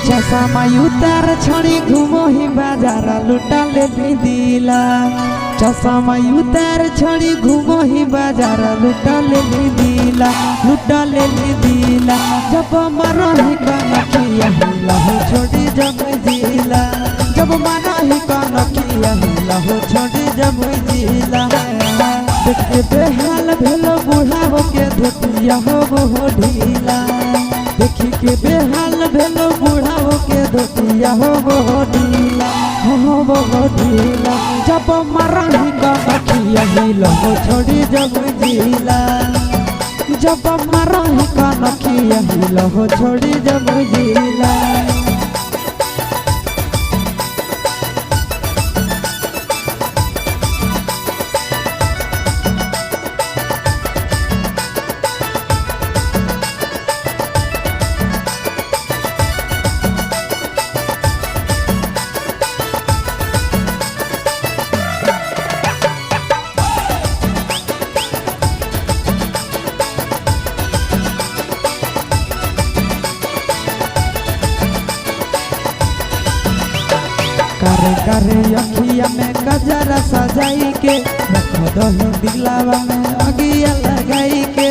चश्मा उतार छड़ी घूमो ही बाजार लुटा ले दिला। चश्मा उतार छड़ी घूमो ही बाजार लुटा ले दिला, लुटा ले दिला। जब मारो ही कनखिया हिला हो छोड़ी जब जिला, जब मारो ही कनखिया हिला हो छोड़ी जब जिला। देखते बेहाल भेलो बुढ़ाओ के धोतिया हो वो ढीला, देखी के बेहाल भेलो बुढ़ाओ के धोतिया हो वो ढीला, हो वो ढीला। जब मरही कनखिया हिला हो छोड़ी जब जिला, जब मरही कनखिया हिला हो छोड़ी जब जिला। करे करे अखिया में गजरा सजाई के, रख दही दिलावा में अगिया लगाई के।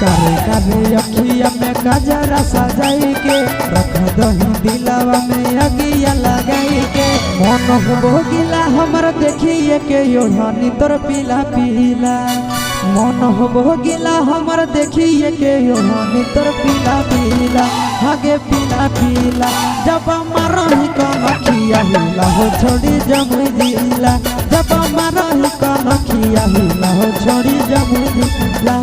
करे करे अखिया में गजरा सजाई के, रख दही दिलावा में अगिया लगाई के। मन हो गिला हमर देखिए के योढ़नी तोर पीला पीला, मन हो गिला हमर देखिए के योढ़नी तोर पीला पीला, आगे पीला पीला। जब मरही कनखिया हिला हो छोड़ी जब जिला, जब मरही कनखिया हिला हो छोड़ी जब जिला।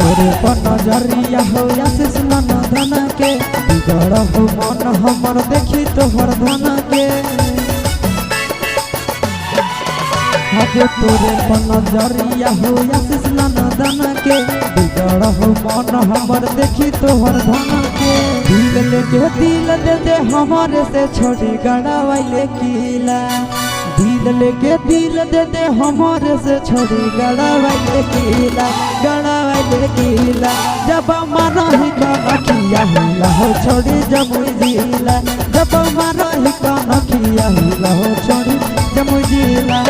तोरे पर नजरिया हो आशीष मन धन के, बिगड़ हो मन हमर देखी तोहर धन के। आगे तोरे पर नजरिया हो आशीष मन धन के, बिगड़ हो मन हमर देखी तोहर धन के। दिल लेके दिल दे दे हमारे से छोड़ी गड़ावाइले किला, दिल लेके दिल दे दे हमारे से छोड़ी गड़ावाइले किला, गड़ावाइले किला। जब मरही कनखिया हिला हो छोड़ी जब जिला, जब मरही कनखिया हिला हो छोड़ी दिला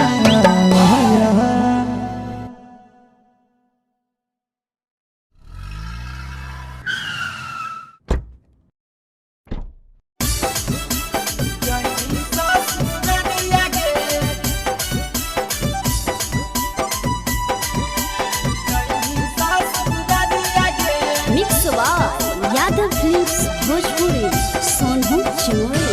यादव फिल्म्स भोजपुरी सोनू चोरी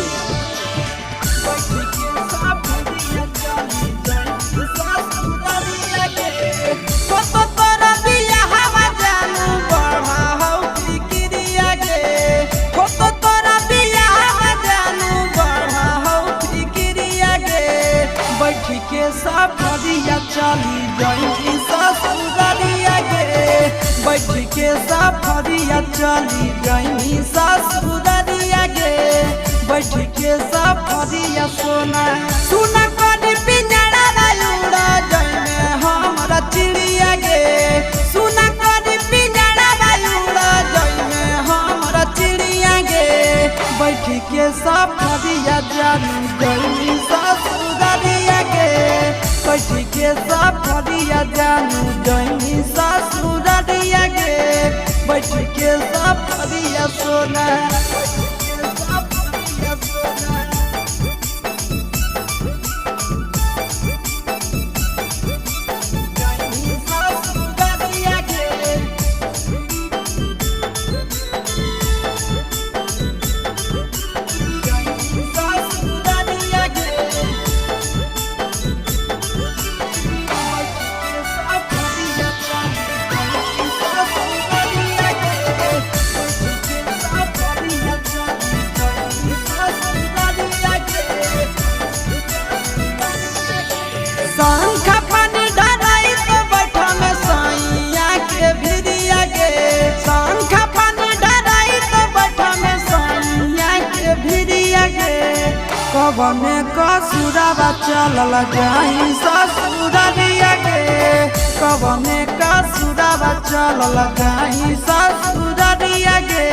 सफरिया चली जाई ससुरारिया गे बैठ के सफरिया चली जाई ससुरारिया गे बैठ के सफरिया सोना सुना कनी पिंजड़ा उड़ा जाई हमरा चिड़िया गे सुना कनी पिंजड़ा उड़ा जाई हमरा चिड़िया गे बैठ के सफरिया चली जाई ससुरारिया गे बैठ के सफरिया जानू जमी ससुरारिया गे बैठ के सफरिया सोना कवने कसुरवा चलल जाई ससुरारिया गे कवने कसुरवा चलल जाई ससुरारिया गे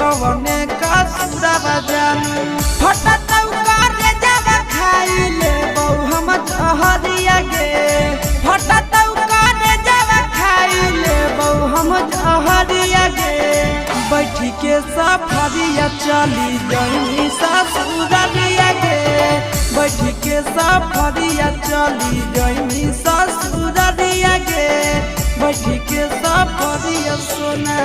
कवने कसुरवा जानू फटत करे जब खाई ले बहु हम हरिया गे फटत करे जब खाई ले बहु हम हरिया गे बैठ के सफरिया चली जाई ससुरारिया गे बैठ के सफरिया चली जाई ससुरारिया गे बैठ के सफरिया सोना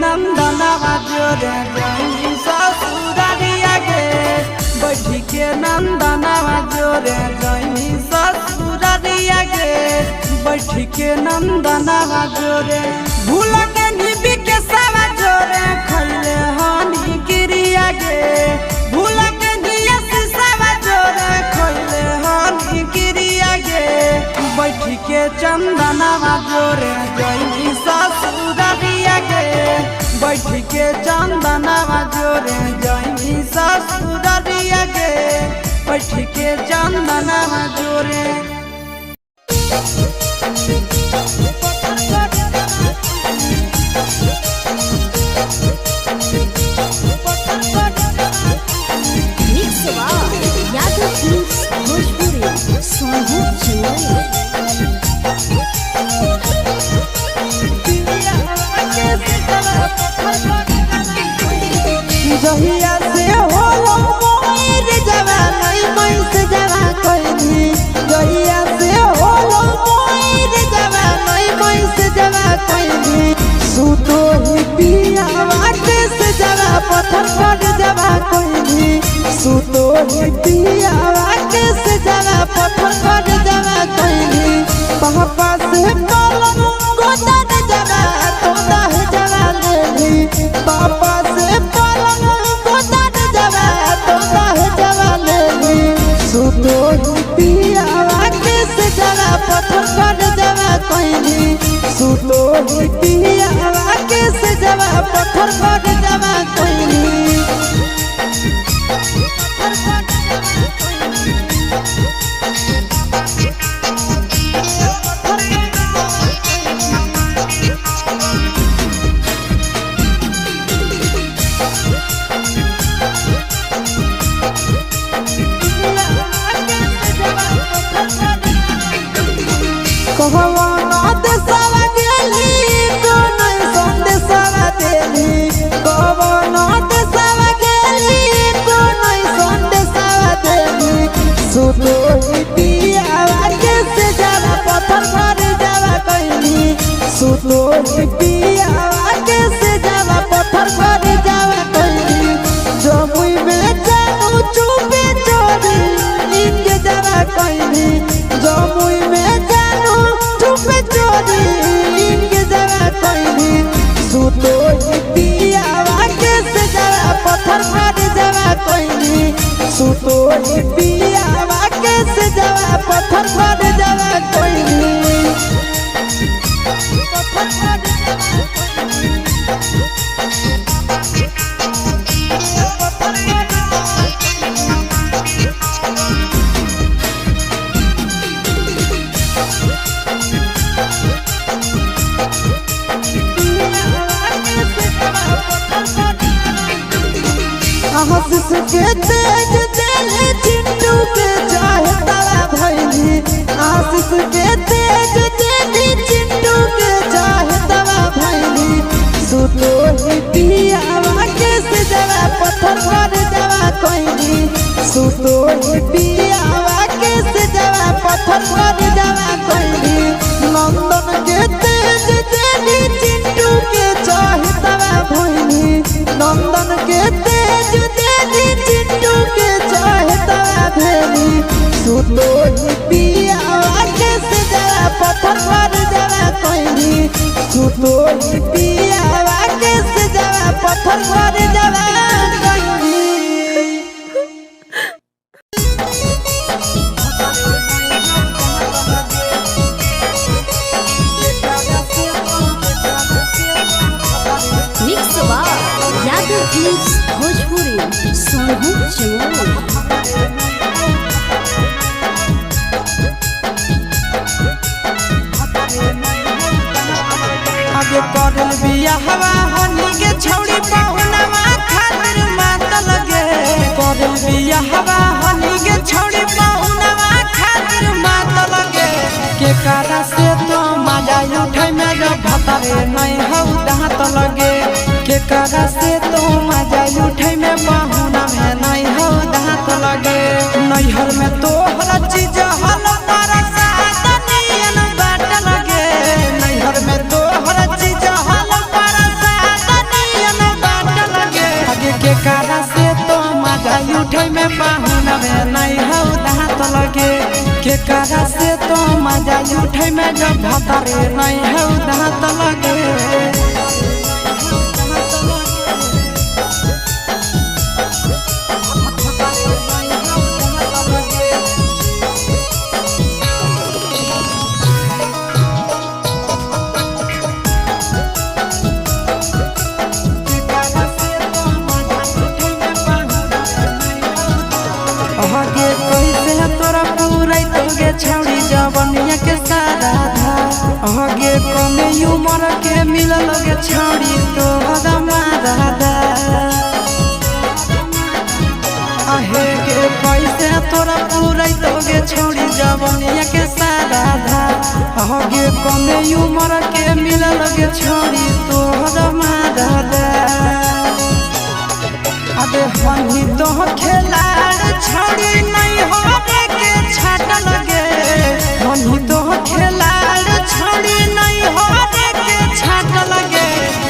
नंदनवा जोरे जाई ससुरारिया गे बैठ के नंदनवा जोरे जाई ससुरारिया गे बैठ के नंदनवा जोरे भूल के निबी के सावा जोरे खैले हानी गिरिया गे भूल के निया से सावा जोरे खैले हानी गिरिया गे बैठ के चंदनवा जोरे जाई ससुरारिया गे बैठ के चंदनवा जोरे जाई ससुरारिया गे बैठ के चंदनवा जोरे यादव फिल्म्स भोजपुरी सोनू चोरी जहिया से होलो मोर जवानी मैस जवा कोइनी जहिया से होलो मोर जवानी मैस जवा कोइनी सुतो ही पिया वाटे से जवा पत्थर पर जवा कोइनी ही पियावा के से जरा पत्थर कर जरा कहली पापा से पलंग गोदर जरा तोड़ा है जरा लेली पापा से पलंग गोदर जरा तोड़ा है जरा लेली सुतो ही पियावा के से जरा पत्थर कर जरा कहली सुतो ही पियावा के से जरा पत्थर कर जरा कहली कहवाना देशवा गेली तो नहीं संदेशवा देली कहवाना देशवा गेली तो नहीं संदेशवा देली सुतो ही पियावा के से जरा पत्थर कर जरा कहली सुतो ही पियावा के से जरा पत्थर कर जरा कहली जमुई में जानू चुपे चोरी इनके जरा कहली जमुई में चोरी इनके जरा कहली सुतो ही पियावा के से जरा पत्थर कर जरा कहली सुतो ही पियावा के से जरा पत्थर कर जरा कहली आशीष के तेज दिल चिंटू के चाहे तारा भैली आशीष के तेज दिल चिंटू के चाहे तारा भैली सुतो ही पियावा के से जरा पत्थर कर जरा कहली सुतो ही पियावा के से जरा पत्थर कर जरा कहली नंदन के तेज दिल चिंटू के चाहे तारा भैली नंदन के तेज चिंटू के चाहे तारा भेली सुतो ही पियावा के से जरा पत्थर कर जरा कहली सुतो ही पियावा के से जरा पत्थर कर जरा कहली मिक्स बार यादव फिल्म्स भोजपुरी सोनू चमोली आगे करल बियाहवा हनी के छौड़ी पहुनवा खातिर मात लगे करल बियाहवा हनी के छौड़ी पहुनवा खातिर मात लगे के कारा से तो मजा उठै में जब भतरे नहीं हौ दांत लगे के कारा से तो मजा उठै में पहुना में नहीं हौ दांत लगे नैहर में तो हर चीज हल पर सातनियन बाट लगे नैहर में तो हर चीज हल पर सातनियन बाट लगे आगे के कारा से तो मजा उठै में पहुना में नहीं हौ दांत लगे के कारा से तो मजा उठै में जब भतरे नहीं हौ दांत लगे छौड़ी जवनिया के सारा धा आगे कमे उमर के मिल लगे छौड़ी तो दादा आहे के पैसे तोरा पूरा दोगे छौड़ी जवनिया के सारा धा आगे कमे उमर के मिल लगे छौड़ी तो दादा अबे हनी तो खेलाड़ छौड़ी नहीं हो के छाट लगे हनी तो खेलाड़ छौड़ी नहीं हो के छाट लगे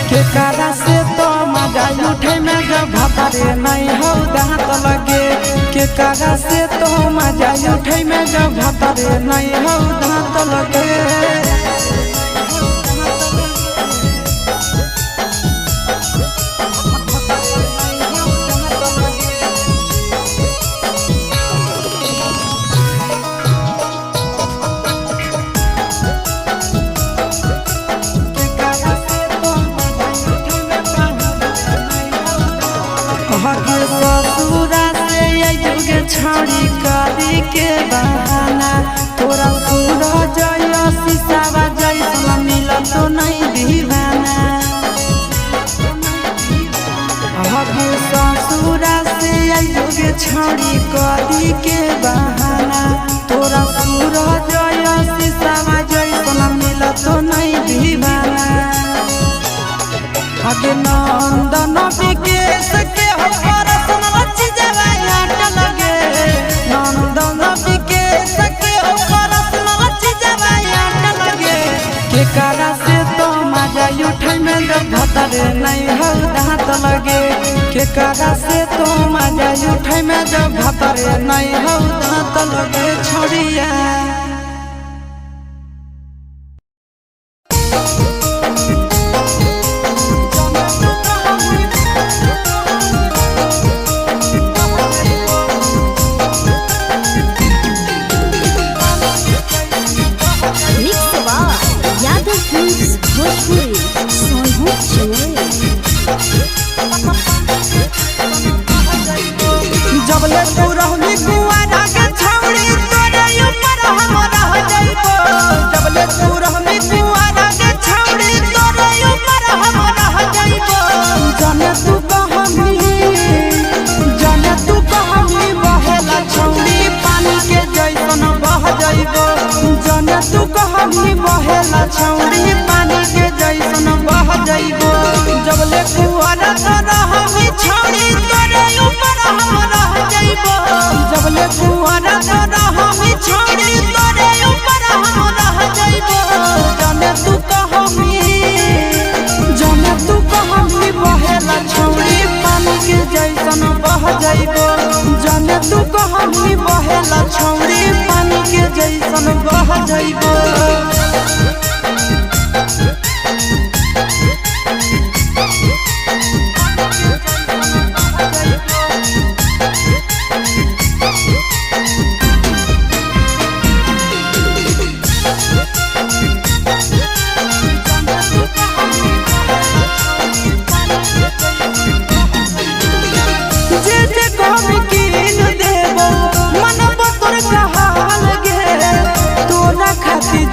के कारा से तो मजा उठे में जब भतारे नहीं हो दांत लगे के कागा से तो मजा उठे में जब भतारे नहीं हो दांत लगे ससुरा से युगे छड़ी करी के बहाना तोरा पूरा जय शीशावा जैसा मिल तो नहीं दीवाना ससुरा से युगे छड़ी करी के बहाना तोरा पूरा जय शीशावा जैसा मिल तो नहीं दीवाना आगे नंदन विकेश के हो परसन लच्छी जवाया लगे नंदन विकेश के हो परसन लच्छी जवाया लगे के कारा से तो मजा उठे में जब भतारे नहीं हो दांत लगे के कारा से तो मजा उठे में जब भतारे नहीं हो दांत लगे छोड़िया जबले तू रहनी कुआरा के छौड़ी तोरे ऊपर हम रह जाइबो जबले तू रहनी कुआरा के छौड़ी तोरे ऊपर हम रह जाइबो जाने तू कहमी बहेला छौड़ी पानी के जैसन बह जाइबो जाने तू कहमी बहेला छौड़ी पानी के जैसन बह जाइबो जबले कुआरा तो रहनी छौड़ी तोरे ऊपर हम रह जाइबो जबले कुआरा तो रहनी छौड़ी तोरे ऊपर हम रह जाइबो जाने तू कहमी बहेला छौड़ी पानी के जैसन बह जाइबो जाने तू कहमी बहेला छौड़ी पानी के जैसन बह जाइबो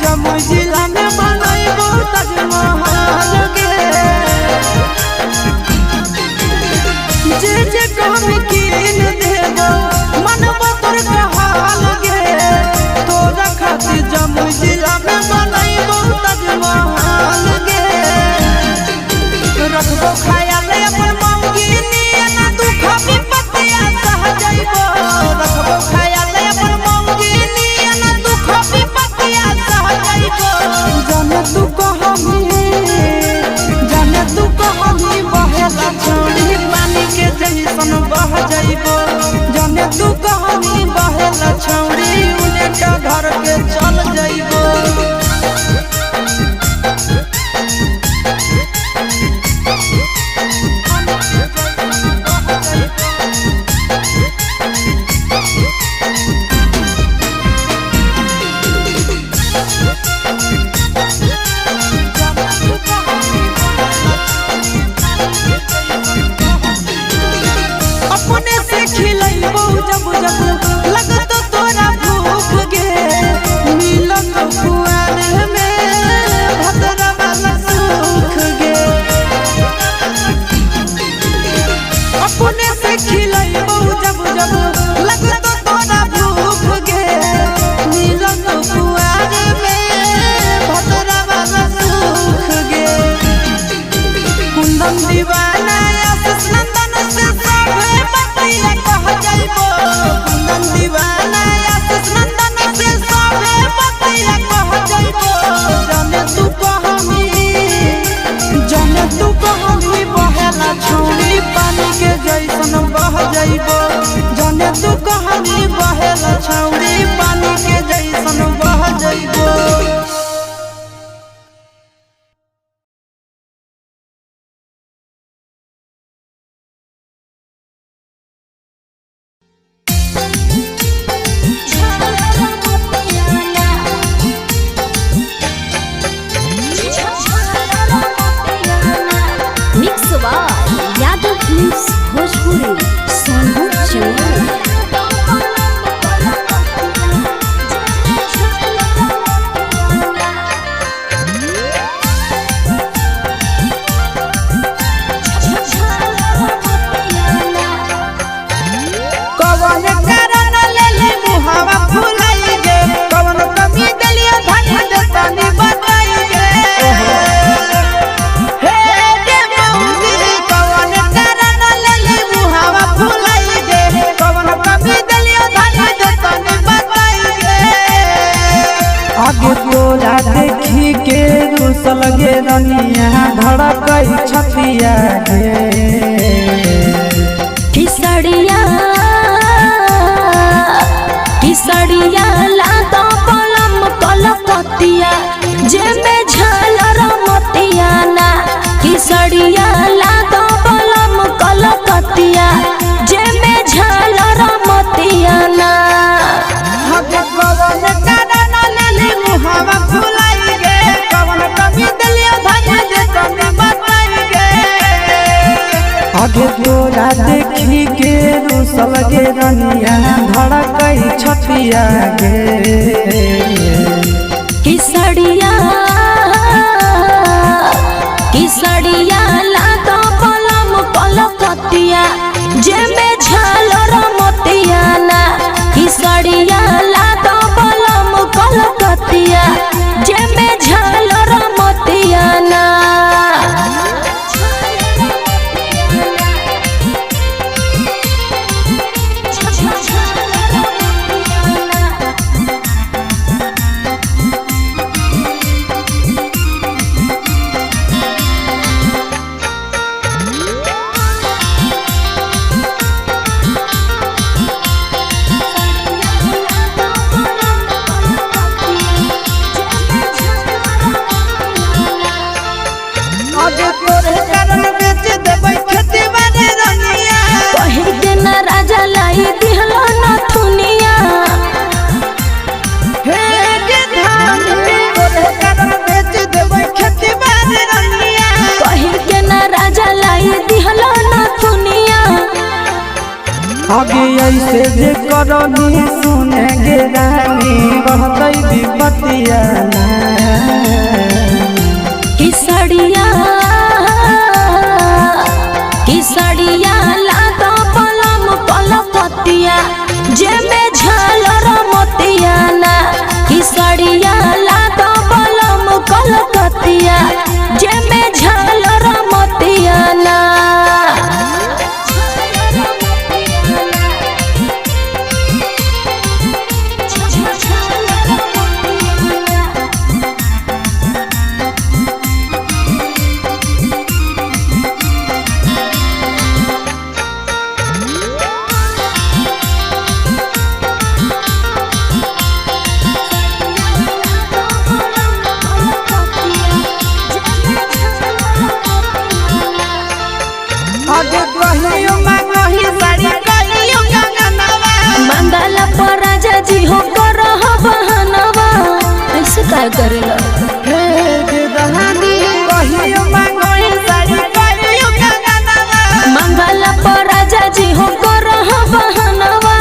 जमुई जिला में बनैबो ताजमहल गे जे कहमी कीन देबो मनबो तोर कहल गे तोरा खातिर जमुई जिला में बनैबो ताजमहल गे रखबो ख्याल अपन मौगी नियना दुख विपत्तिया सह जाइबो रखबो ख्याल अपन मौगी नियना दुख विपत्तिया सह जाइबो जाने तू कहमी बहेला छौड़ी पानी के जैसन बह जाइबो जाने तू कहमी बहेला छौड़ी उलेटा घर के चल जाइबो अपने से खिलैबो जब जब लगतो तोरा भूख गे मिलत कुआर में भतरा वाला सुख गे अपने से खिलैबो जब जब लगतो तोरा भूख गे मिलत कुआर में भतरा वाला सुख गे कुंदन दीवाना आशीष नंदन से सभे बतिया कह जाइबो कुंदन दीवाना आशीष नंदन से सभे बतिया कह जाइबो जाने तू कहमी बहेला छौड़ी पानी के जाइबो जने तू कहानी बहेला छौरी पानी के जैसन बह जाइबो। यादव फिल्म्स भोजपुरी सोनू चमोली। कवन कारण लेले मुहावा फुलाई गे कवन कमी दलिया धन दतानी बताई गे हे के मौजी कवन कारण लेले मुहावा फुलाई गे कवन कमी दलिया धन दतानी बताई गे। आगे तोरा देखी के रुसल गे रनिया धड़कई छतिया गे किसड़िया लातो पलम कलकतिया जेमे झालर मोतिया ना किसड़िया लातो पलम कलकतिया जेमे झालर मोतिया ना। कवन कारण लेले मुहावा फुलाई गे कवन कमी दलिया धन दतानी बताई गे। आगे तोरा देखी के रुसल गे रनिया धड़कई छतिया गे किसड़िया लातो पलम कलकतिया जेमे झालर मोतिया ना किसड़िया लातो पलम कलकतिया जेमे झालर मोतिया ना। आगे तोरे कारण बेच देबै खेती बाड़ी रनिया कहि के न राजा लाई दिहलो न थुनिया हे के धान तोरे कारण बेच देबै खेती बाड़ी रनिया कहि के न राजा लाई दिहलो न थुनिया। आगे ऐसे जे करनी सुने गे रानी रहतै विपतिया ना। किसड़िया लातो पलम कलकतिया जेमे झालर मोतिया ना किसड़िया लातो पलम कलकतिया जेमे झालर मोतिया ना। आगे कहियो मांगही साड़ी कहियो गंगनवा मंगला पर राजा जी हो करह बहनवा ऐसे काय करेला हे गे दहानी कहियो मांगही साड़ी कहियो गंगनवा मंगला पर राजा जी हो करह बहनवा।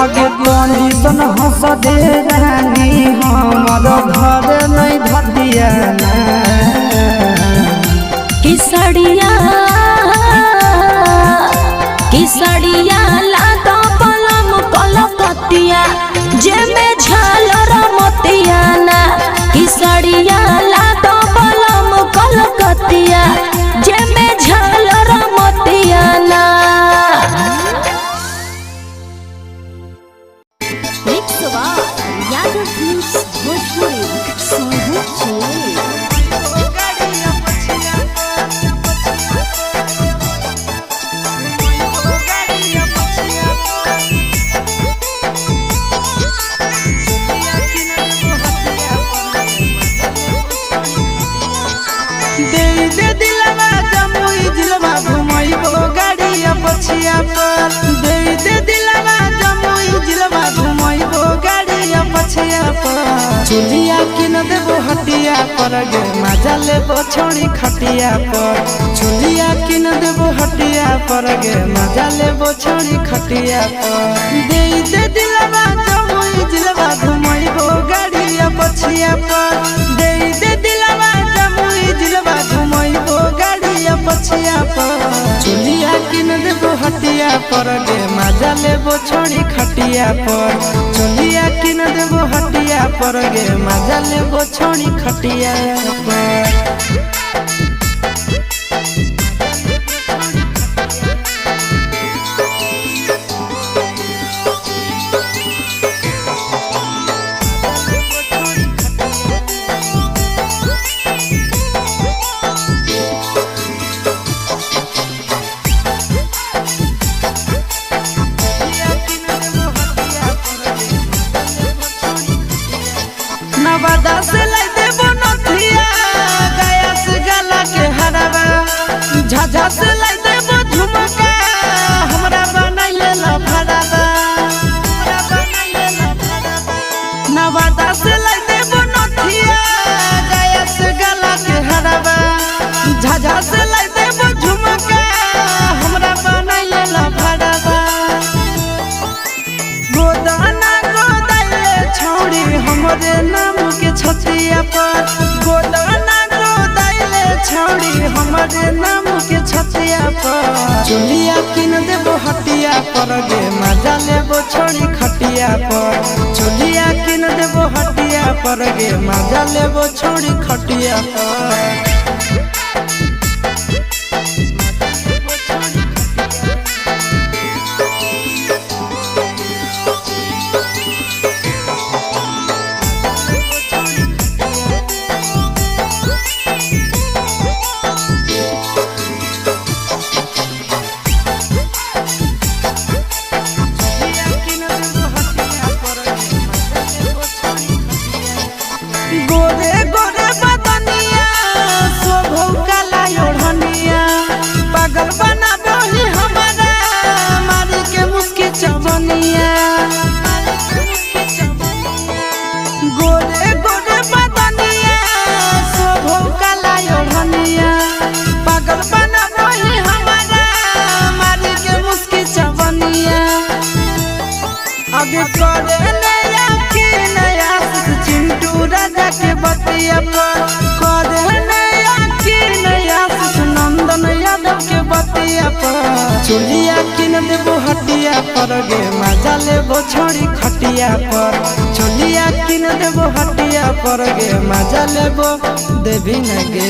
आगे कंडीशन हंस दे रानी हमर घर नहीं धतिया ना। किसड़िया लातो पलम कलकतिया जेमे झालर मोतिया ना किसड़िया लातो पलम कलकतिया जेमे झालर मोतिया ना। यादव फिल्म्स भोजपुरी सोनू चमोली। पर गे मजा लेबो छोड़ी खटिया पर चोलिया किन देबो हटिया पर गे मजा लेबो छोड़ी खटिया पर दे दे दिलवा जमुई जिलवा घुमैबो गाड़िया पछिया पर दे दे दिलवा जमुई जिलवा घुमैबो गाड़िया पछिया पर चोलिया किन देबो हटिया पर गे मजा लेबो छोड़ी खटिया पर चोलिया किन देबो हटिया पर गे मजा लेबो छोड़ी खटिया पर नवादा से लाई देबो नथिया गया से गला के हरावा झाझा से लाई देबो झुमका हमरा बनाइले ला भरावा नवादा से लाई देबो नथिया गया से गला के हरावा झाझा से लाई देबो झुमका हमरा बनाइले ला भरावा गोदाना गोदाइले छौड़ी हमरे नाम के छतिया पर गोदाना गोदाइले छौड़ी हमरे नाम के छतिया पर चोलिया किन देबो हटिया पर गे मजा लेबो छोड़ी खटिया पर चोलिया किन देबो हटिया पर गे मजा लेबो छोड़ी खटिया पर गोरे गोरे बदनिया शोभो काला ओढ़निया पागल बना दही हमारा मारी के मुस्की चवनिया गोरे गोरे बदनिया शोभो काला ओढ़निया पागल बना दही हमारा मारी के मुस्की चवनिया आगे करे नया की नया चिंटू राजा के बतिया पर करे नया की नया नंदन यादव के बतिया पर चोलिया किन देबो हटिया पर गे मजा लेबो छोड़ी खटिया पर चोलिया किन देबो हटिया पर गे मजा लेबो देवी न गे।